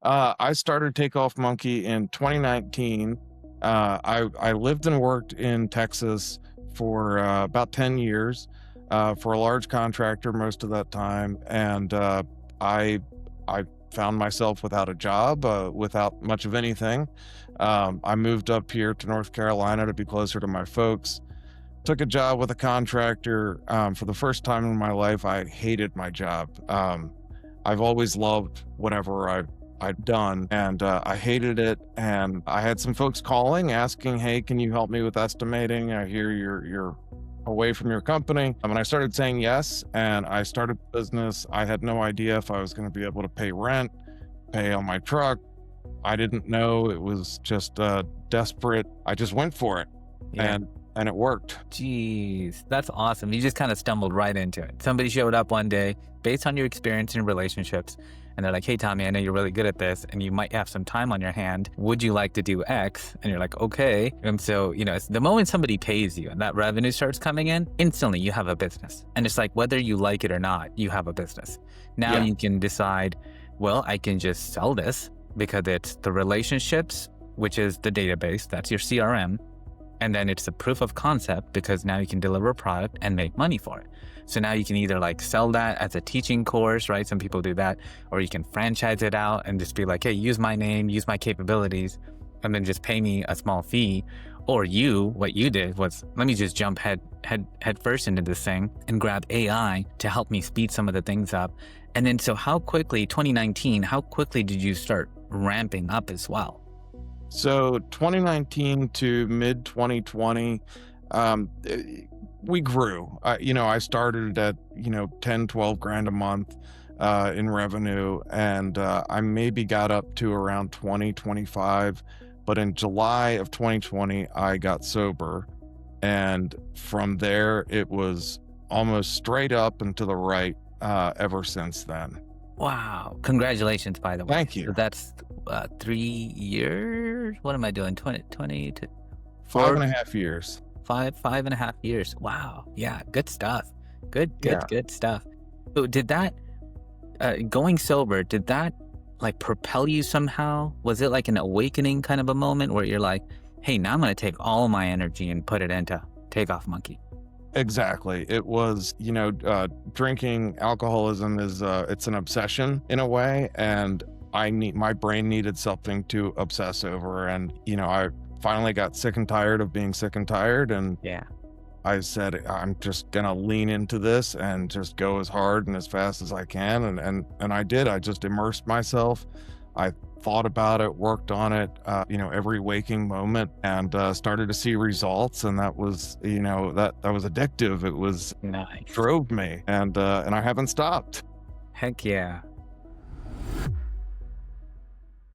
I started Takeoff Monkey in 2019. I lived and worked in Texas for about 10 years for a large contractor most of that time, and I I found myself without a job, without much of anything. I moved up here to North Carolina to be closer to my folks. Took a job with a contractor. For the first time in my life, I hated my job. I've always loved whatever I'd done, and I hated it. And I had some folks calling, asking, "Hey, can you help me with estimating? I hear you're away from your company." And I started saying yes, and I started the business. I had no idea if I was going to be able to pay rent, pay on my truck. I didn't know. It was just desperate. I just went for it, Yeah. and it worked. Jeez, that's awesome. You just kind of stumbled right into it. Somebody showed up one day based on your experience in relationships, and they're like, "Hey, Tommy, I know you're really good at this, and you might have some time on your hand. Would you like to do X?" And you're like, "Okay." And so, it's the moment somebody pays you and that revenue starts coming in, instantly you have a business. And it's like, whether you like it or not, you have a business. Now Yeah. you can decide, well, I can just sell this because it's the relationships, which is the database, that's your CRM. And then it's a proof of concept because now you can deliver a product and make money for it. So now you can either sell that as a teaching course, right? Some people do that, or you can franchise it out and just be like, "Hey, use my name, use my capabilities, and then just pay me a small fee." Or what you did was, let me just jump head first into this thing and grab AI to help me speed some of the things up. And then, so how quickly, 2019, how quickly did you start ramping up as well? So 2019 to mid 2020, we grew. I started at 10, 12 grand a month in revenue, and I maybe got up to around 20, 25. But in July of 2020, I got sober, and from there it was almost straight up and to the right ever since then. Wow. Congratulations, by the way. Thank you. So that's 3 years. What am I doing? 20 to 5.5 years. 5.5 years. Wow. Yeah. Good stuff. Good Yeah. stuff. So did that, going sober, did that propel you somehow? Was it like an awakening kind of a moment where you're like, "Hey, now I'm going to take all my energy and put it into Takeoff Monkey"? Exactly. It was, drinking alcoholism is, it's an obsession in a way. And my brain needed something to obsess over. And, I finally got sick and tired of being sick and tired. And Yeah. I said, I'm just going to lean into this and just go as hard and as fast as I can. And I did. I just immersed myself. I thought about it, worked on it, every waking moment, and started to see results. And that was, that was addictive. It was Nice. drove me, and I haven't stopped. Heck yeah.